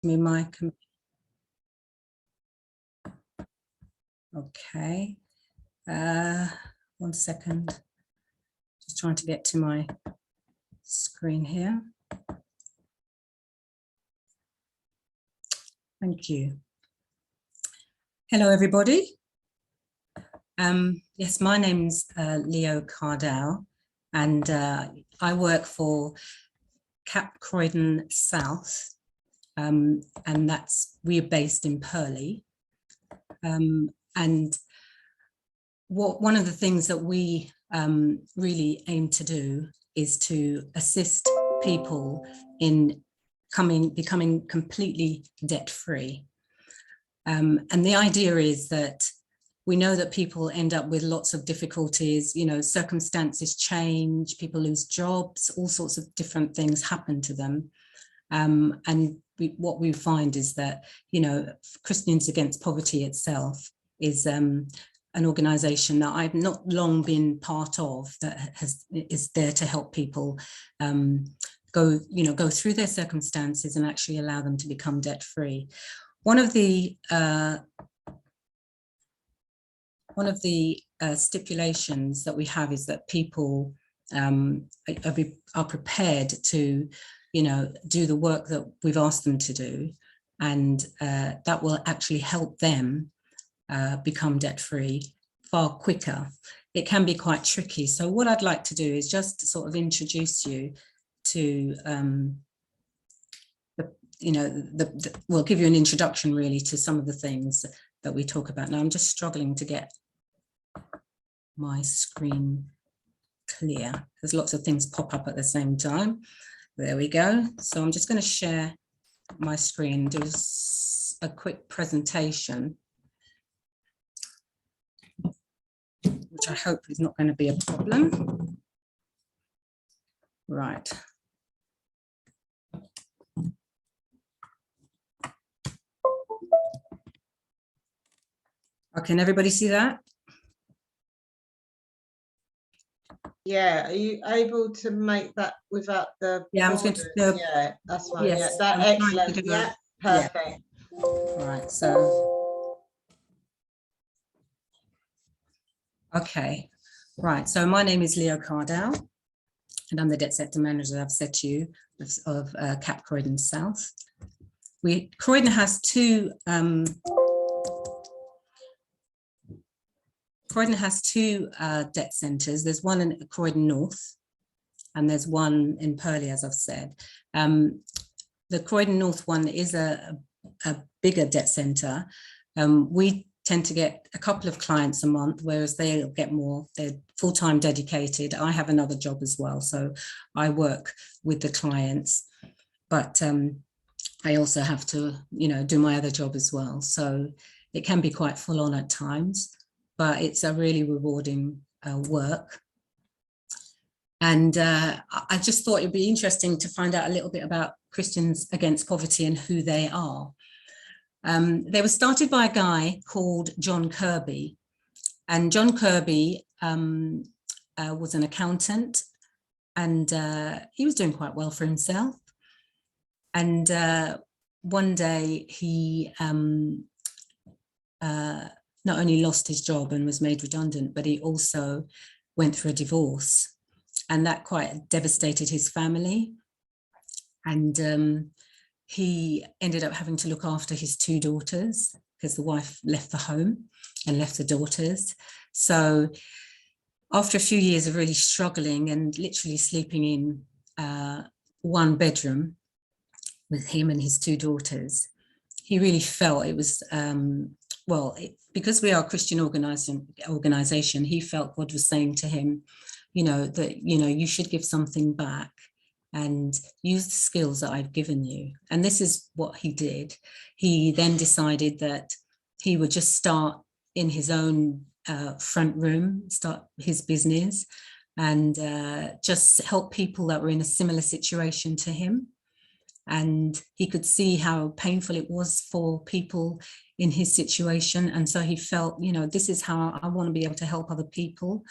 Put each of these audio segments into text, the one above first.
me my okay. 1 second. Just trying to get to my screen here. Thank you. Hello, everybody. Yes, my name's Leo Cardell, and I work for Cap Croydon South, and we're based in Purley. And one of the things that we really aim to do is to assist people in becoming completely debt-free. And the idea is that we know that people end up with lots of difficulties, you know, circumstances change, people lose jobs, all sorts of different things happen to them. And what we find is that, you know, Christians Against Poverty itself is an organisation that I've not long been part of, that is there to help people go through their circumstances and actually allow them to become debt-free. One of the stipulations that we have is that people are prepared to, you know, do the work that we've asked them to do, and that will actually help them become debt-free far quicker. It can be quite tricky. So what I'd like to do is just sort of introduce you to, we'll give you an introduction really to some of the things that we talk about. Now I'm just struggling to get my screen clear. There's lots of things pop up at the same time. There we go. So I'm just going to share my screen, do a quick presentation, which I hope is not going to be a problem. Right. Oh, can everybody see that? Yeah, are you able to make that without the yeah, yeah, that's fine. Yes, yeah, that excellent. Yeah, perfect. Yeah. All right, so okay, right. So my name is Leo Cardell, and I'm the debt sector manager, as I've said to you, of Cap Croydon South. Croydon has two debt centres. There's one in Croydon North, and there's one in Purley, as I've said. The Croydon North one is a bigger debt centre. We tend to get a couple of clients a month, whereas they'll get more. They're full-time dedicated. I have another job as well, so I work with the clients, but I also have to, you know, do my other job as well. So it can be quite full on at times, but it's a really rewarding work. And I just thought it'd be interesting to find out a little bit about Christians Against Poverty and who they are. They were started by a guy called John Kirby, and John Kirby was an accountant, and he was doing quite well for himself. And one day he not only lost his job and was made redundant, but he also went through a divorce, and that quite devastated his family. And he ended up having to look after his two daughters because the wife left the home and left the daughters. So after a few years of really struggling and literally sleeping in one bedroom with him and his two daughters, he really felt it was, because we are a Christian organization, he felt God was saying to him, you know, that, you know, you should give something back and use the skills that I've given you. And this is what he did. He then decided that he would just start in his own front room, start his business, and just help people that were in a similar situation to him. And he could see how painful it was for people in his situation. And so he felt, you know, this is how I want to be able to help other people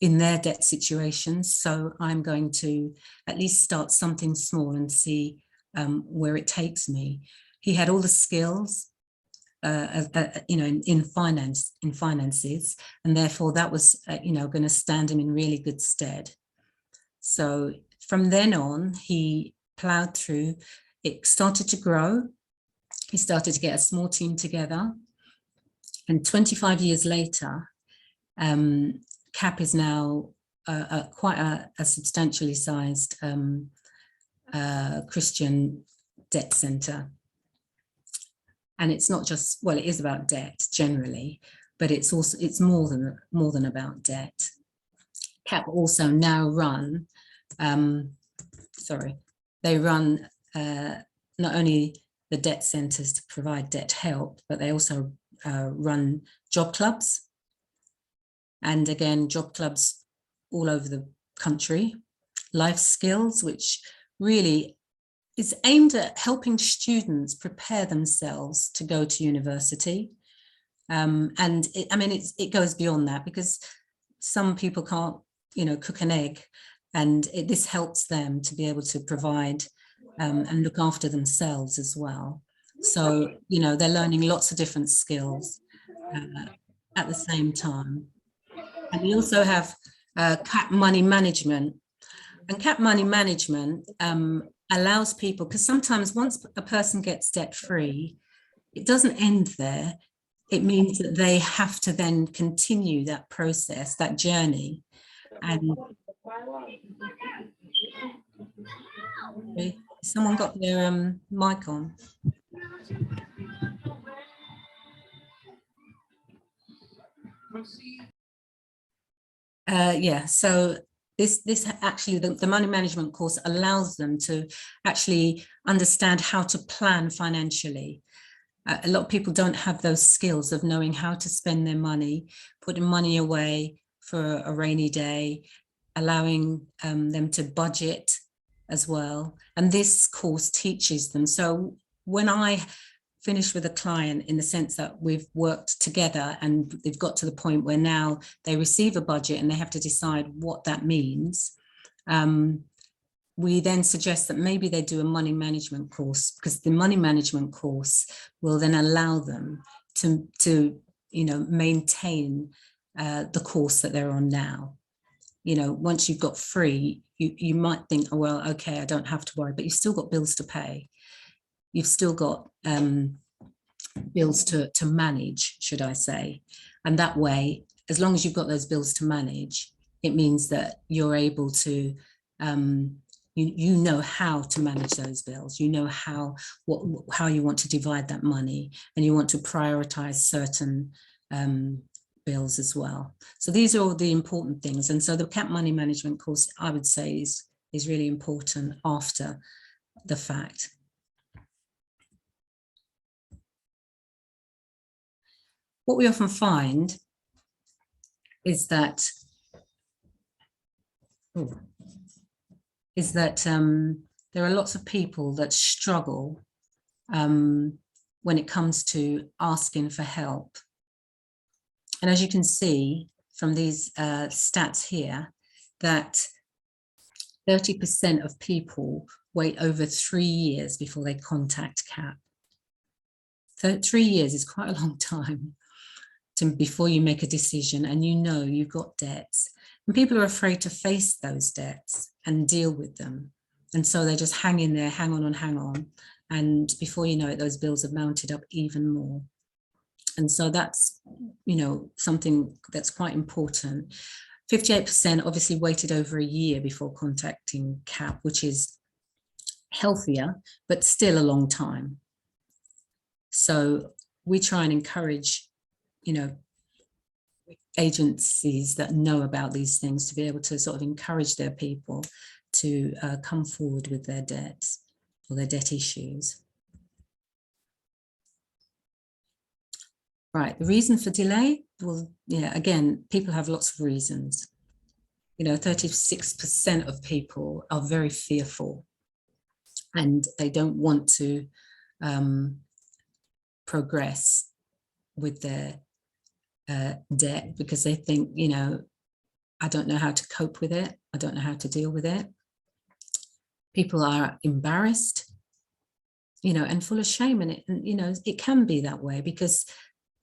in their debt situations. So I'm going to at least start something small and see where it takes me. He had all the skills, you know, in finances, and therefore that was, you know, going to stand him in really good stead. So from then on, he ploughed through. It started to grow. He started to get a small team together, and 25 years later, CAP is now quite a substantially sized Christian debt centre. And it's not just, well, it is about debt generally, but it's also, it's more than about debt. CAP also now run, they run not only the debt centres to provide debt help, but they also run job clubs. And again, job clubs all over the country. Life Skills, which really is aimed at helping students prepare themselves to go to university. And it goes beyond that, because some people can't, you know, cook an egg, and this helps them to be able to provide and look after themselves as well. So, you know, they're learning lots of different skills at the same time. And we also have CAP Money Management. And CAP Money Management allows people, because sometimes once a person gets debt free, it doesn't end there. It means that they have to then continue that process, that journey. And someone got their mic on. Yeah, so this actually, the money management course allows them to actually understand how to plan financially. A lot of people don't have those skills of knowing how to spend their money, putting money away for a rainy day, allowing them to budget as well. And this course teaches them. So when I finish with a client, in the sense that we've worked together and they've got to the point where now they receive a budget and they have to decide what that means, we then suggest that maybe they do a money management course, because the money management course will then allow them to you know, maintain the course that they're on now. You know, once you've got free, you might think, oh, well, okay, I don't have to worry, but you've still got bills to pay. You've still got bills to manage, should I say. And that way, as long as you've got those bills to manage, it means that you're able to, you know how to manage those bills. You know how you want to divide that money, and you want to prioritize certain bills as well. So these are all the important things. And so the CAP Money Management course, I would say, is really important after the fact. What we often find is that there are lots of people that struggle when it comes to asking for help. And as you can see from these stats here, that 30% of people wait over 3 years before they contact CAP. So 3 years is quite a long time before you make a decision, and you know you've got debts. And people are afraid to face those debts and deal with them. And so they just hang in there, hang on and hang on. And before you know it, those bills have mounted up even more. And so that's, you know, something that's quite important. 58% obviously waited over a year before contacting CAP, which is healthier, but still a long time. So we try and encourage, you know, agencies that know about these things to be able to sort of encourage their people to come forward with their debts or their debt issues. Right, the reason for delay, well, yeah, again, people have lots of reasons. You know, 36% of people are very fearful and they don't want to progress with their debt because they think, you know, I don't know how to cope with it. I don't know how to deal with it. People are embarrassed you know, and full of shame. And you know, it can be that way because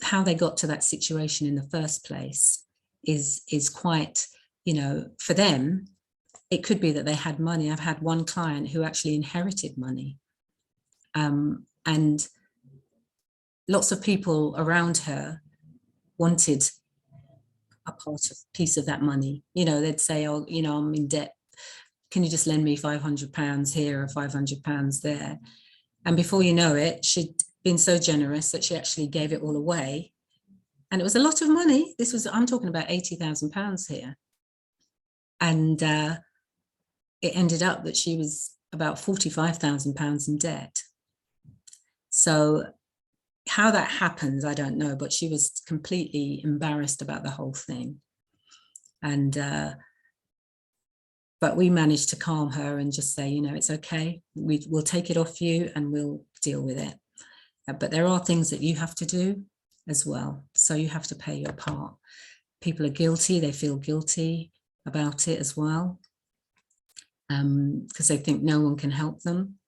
how they got to that situation in the first place is quite, you know, for them, it could be that they had money. I've had one client who actually inherited money. And lots of people around her wanted a piece of that money. You know, they'd say, oh, you know, I'm in debt. Can you just lend me £500 here or £500 there? And before you know it, she'd been so generous that she actually gave it all away. And it was a lot of money. This was, I'm talking about £80,000 here. And it ended up that she was about £45,000 in debt. So how that happens, I don't know, but she was completely embarrassed about the whole thing. And but we managed to calm her and just say, you know, it's okay. We'll take it off you and we'll deal with it. But there are things that you have to do as well. So you have to pay your part. People are guilty. They feel guilty about it as well, because they think no one can help them.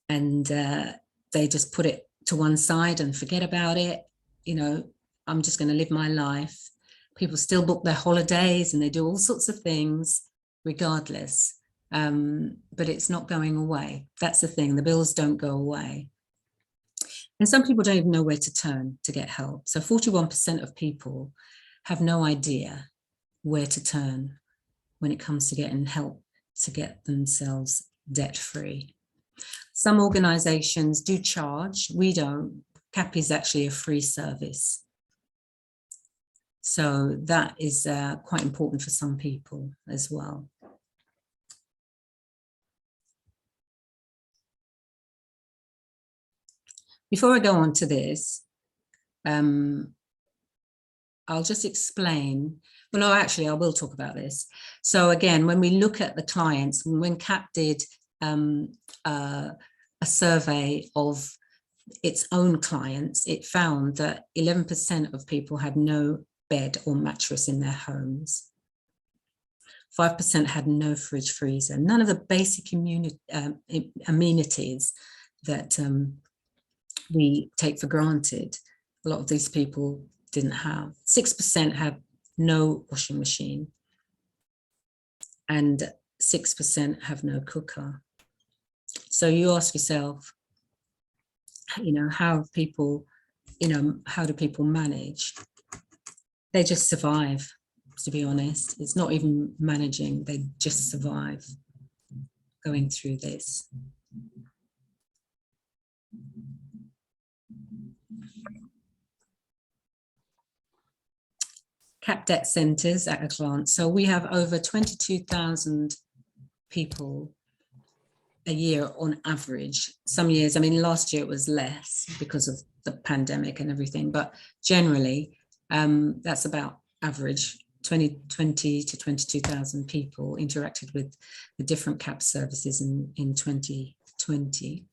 And they just put it to one side and forget about it. You know, I'm just going to live my life. People still book their holidays and they do all sorts of things regardless. But it's not going away. That's the thing. The bills don't go away. And some people don't even know where to turn to get help. So 41% of people have no idea where to turn when it comes to getting help to get themselves debt-free. Some organizations do charge, we don't. CAP is actually a free service. So that is quite important for some people as well. Before I go on to this, I'll just explain. Well, no, actually, I will talk about this. So again, when we look at the clients, when CAP did a survey of its own clients, it found that 11% of people had no bed or mattress in their homes. 5% had no fridge freezer, none of the basic amenities that we take for granted. A lot of these people didn't have. 6% had no washing machine and 6% have no cooker. So you ask yourself, you know, how people, you know, how do people manage? They just survive, to be honest. It's not even managing, they just survive going through this. CAP debt centres at a glance. So we have over 22,000 people a year on average. Some years, I mean, last year it was less because of the pandemic and everything, but generally that's about average. 20 to 22,000 people interacted with the different CAP services in 2020.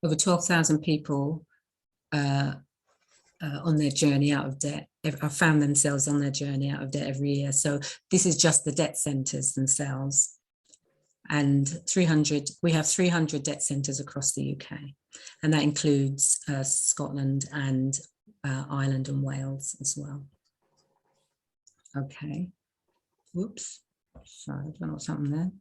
Over 12,000 people on their journey out of debt have found themselves on their journey out of debt every year. So this is just the debt centres themselves. And we have 300 debt centres across the UK. And that includes Scotland and Ireland and Wales as well. Okay. Whoops. Sorry, I don't know what's happened there.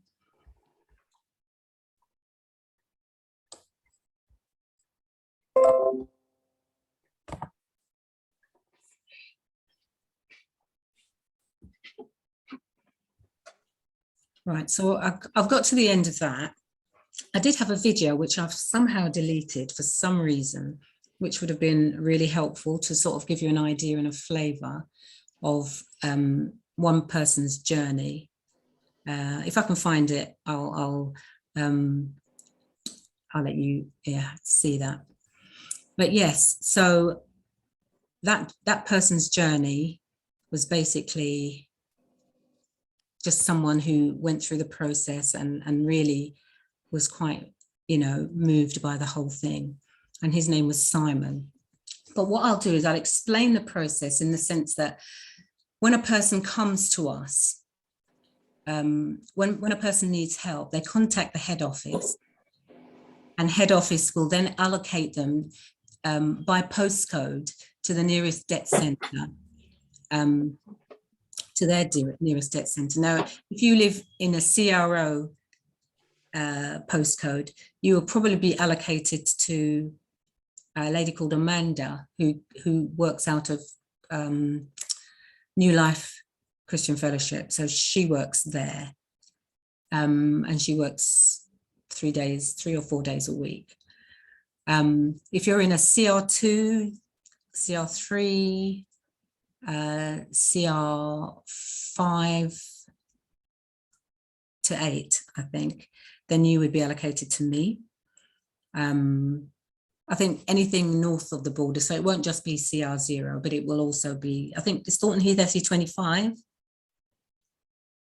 Right, so I've got to the end of that. I did have a video which I've somehow deleted for some reason, which would have been really helpful to sort of give you an idea and a flavour of one person's journey. If I can find it, I'll let you see that. But yes, so that person's journey was basically just someone who went through the process and really was quite, you know, moved by the whole thing. And his name was Simon. But what I'll do is I'll explain the process in the sense that when a person comes to us, when a person needs help, they contact the head office and head office will then allocate them by postcode to the nearest debt centre, to their nearest debt centre. Now, if you live in a CRO postcode, you will probably be allocated to a lady called Amanda, who works out of New Life Christian Fellowship. So she works there, and she works 3 or 4 days a week. If you're in a CR2, CR3, CR5 to 8, I think, then you would be allocated to me. I think anything north of the border, so it won't just be CR0, but it will also be, I think it's Thornton Heath SE25,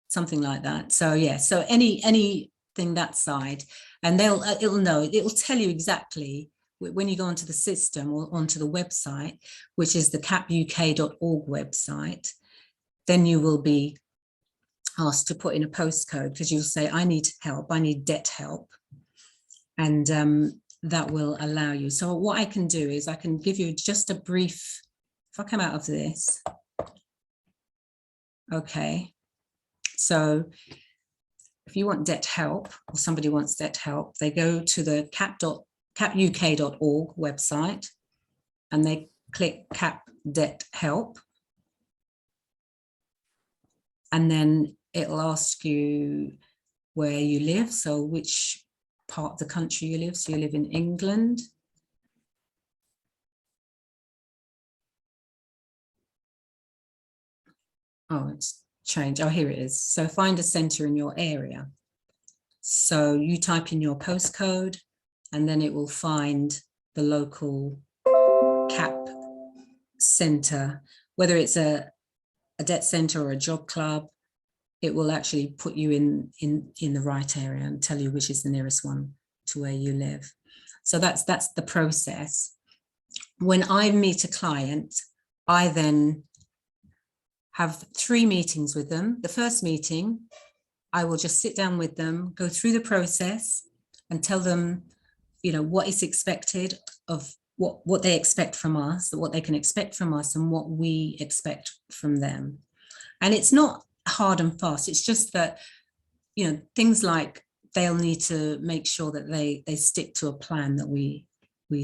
something like that. So yeah, so anything that side, and it'll tell you exactly when you go onto the system or onto the website, which is the capuk.org website, then you will be asked to put in a postcode, because you'll say, I need help, I need debt help. And that will allow you. So what I can do is I can give you just a brief, if I come out of this. Okay. So if you want debt help, or somebody wants debt help, they go to the capuk.org website and they click Cap Debt Help. And then it'll ask you where you live, so which part of the country you live. So you live in England. Oh, it's changed. Oh, here it is. So find a centre in your area. So you type in your postcode and then it will find the local CAP centre, whether it's a debt centre or a job club. It will actually put you in the right area and tell you which is the nearest one to where you live. So that's the process. When I meet a client, I then have 3 meetings with them. The first meeting, I will just sit down with them, go through the process and tell them, you know, what is expected of what they expect from us, what they can expect from us and what we expect from them. And it's not hard and fast. It's just that, you know, things like they'll need to make sure that they stick to a plan that we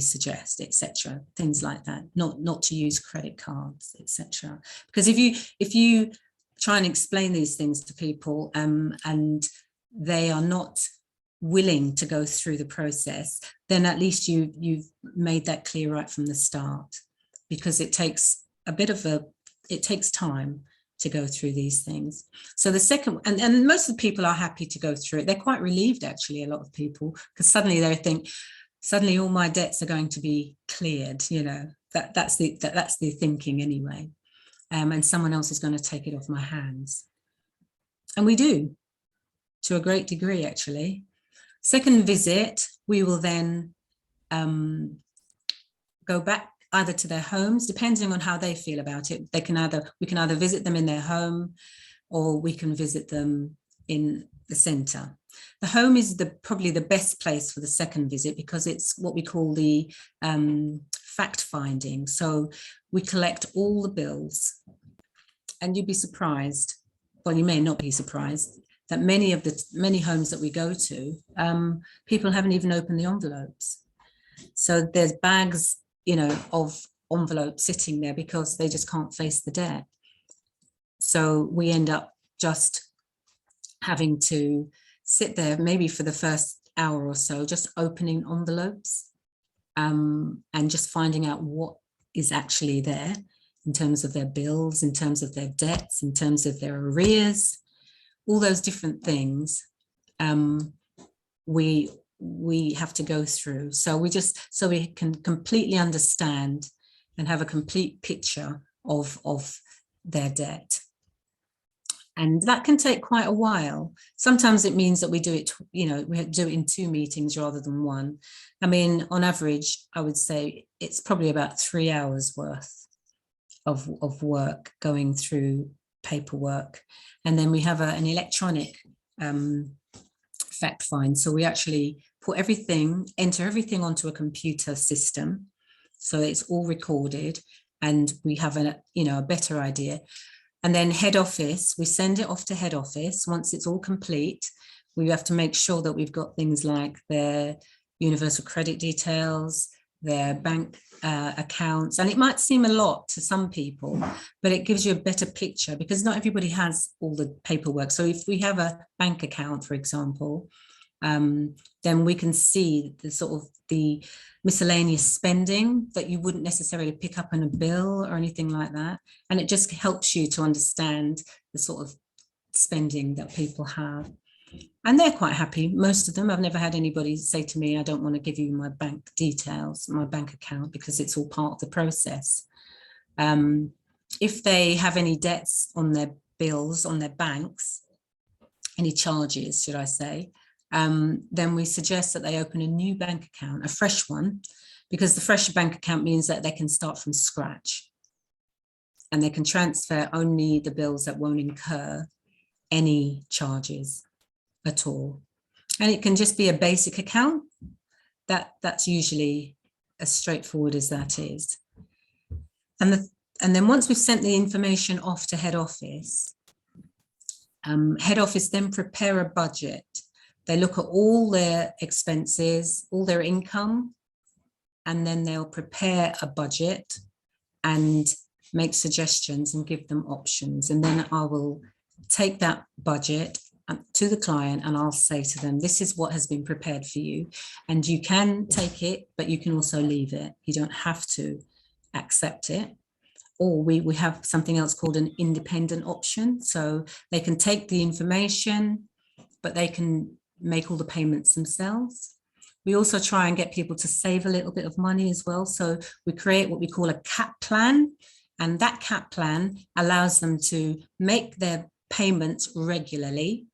suggest, etc. Things like that. Not to use credit cards, etc. Because if you try and explain these things to people and they are not willing to go through the process, then at least you've made that clear right from the start, because it takes time to go through these things. So the second, and most of the people are happy to go through it. They're quite relieved, actually, a lot of people, because suddenly they think, suddenly all my debts are going to be cleared, you know, that's the thinking anyway. And someone else is going to take it off my hands. And we do, to a great degree, actually. Second visit, we will then go back either to their homes, depending on how they feel about it. We can either visit them in their home, or we can visit them in the centre. The home is probably the best place for the second visit, because it's what we call the fact finding. So we collect all the bills, and you'd be surprised, well, you may not be surprised, that many homes that we go to, people haven't even opened the envelopes. So there's bags, you know, of envelopes sitting there because they just can't face the debt. So we end up just having to sit there maybe for the first hour or so, just opening envelopes and just finding out what is actually there in terms of their bills, in terms of their debts, in terms of their arrears, all those different things we have to go through. So we can completely understand and have a complete picture of their debt. And that can take quite a while. Sometimes it means that we do it, you know, we do it in 2 meetings rather than 1. I mean, on average, I would say it's probably about 3 hours worth of work going through paperwork. And then we have an electronic fact find. So we actually enter everything onto a computer system, so it's all recorded, and we have a better idea. And then head office, we send it off to head office. Once it's all complete, we have to make sure that we've got things like their universal credit details, their bank accounts. And it might seem a lot to some people, but it gives you a better picture, because not everybody has all the paperwork. So if we have a bank account, for example, then we can see the sort of the miscellaneous spending that you wouldn't necessarily pick up in a bill or anything like that. And it just helps you to understand the sort of spending that people have. And they're quite happy, most of them. I've never had anybody say to me, I don't want to give you my bank details, my bank account, because it's all part of the process. If they have any debts on their bills, on their banks, any charges, should I say, then we suggest that they open a new bank account, a fresh one, because the fresh bank account means that they can start from scratch and they can transfer only the bills that won't incur any charges at all. And it can just be a basic account. That's usually as straightforward as that is. And then once we've sent the information off to head office then prepare a budget. They look at all their expenses, all their income, and then they'll prepare a budget and make suggestions and give them options. And then I will take that budget to the client and I'll say to them, this is what has been prepared for you. And you can take it, but you can also leave it. You don't have to accept it. Or we have something else called an independent option. So they can take the information, but they can make all the payments themselves. We also try and get people to save a little bit of money as well. So we create what we call a cap plan. And that cap plan allows them to make their payments regularly,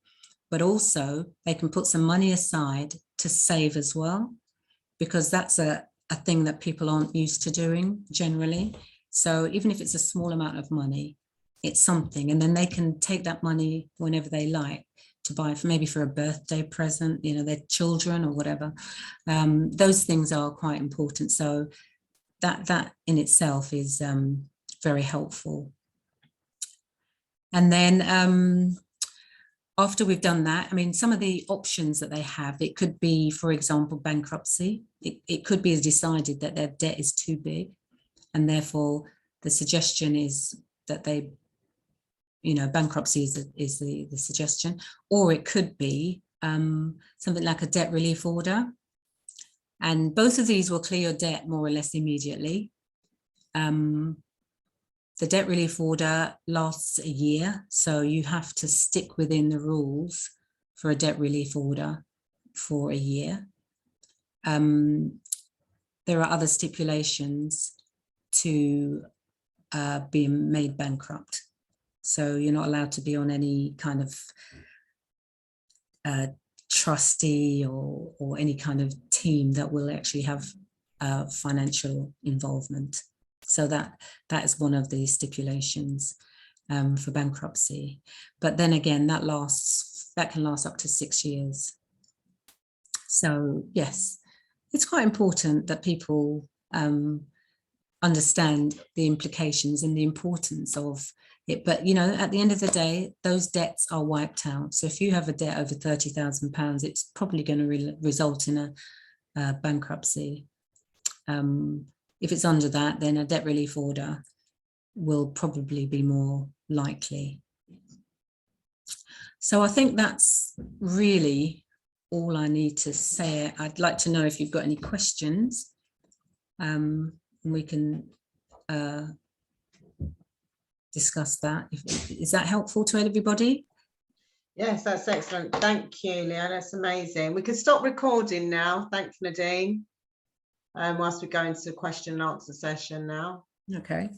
but also they can put some money aside to save as well, because that's a thing that people aren't used to doing generally. So even if it's a small amount of money, it's something. And then they can take that money whenever they like to buy maybe for a birthday present, their children or whatever. Those things are quite important. So that in itself is very helpful. And then after we've done that, I mean, some of the options that they have, it could be, for example, bankruptcy. It could be decided that their debt is too big, and therefore the suggestion is that they, bankruptcy is the suggestion. Or it could be something like a debt relief order. And both of these will clear your debt more or less immediately. The debt relief order lasts a year, so you have to stick within the rules for a debt relief order for a year. There are other stipulations to being made bankrupt. So you're not allowed to be on any kind of trustee or any kind of team that will actually have financial involvement. So that is one of the stipulations for bankruptcy. But then again, that can last up to 6 years. So yes, it's quite important that people understand the implications and the importance of it. But at the end of the day, those debts are wiped out. So if you have a debt over £30,000, it's probably going to result in a bankruptcy. If it's under that, then a debt relief order will probably be more likely. So I think that's really all I need to say. I'd like to know if you've got any questions. We can discuss that. Is that helpful to everybody? Yes, that's excellent. Thank you, Leah. That's amazing. We can stop recording now. Thanks, Nadine. Whilst we go into the question and answer session now. Okay.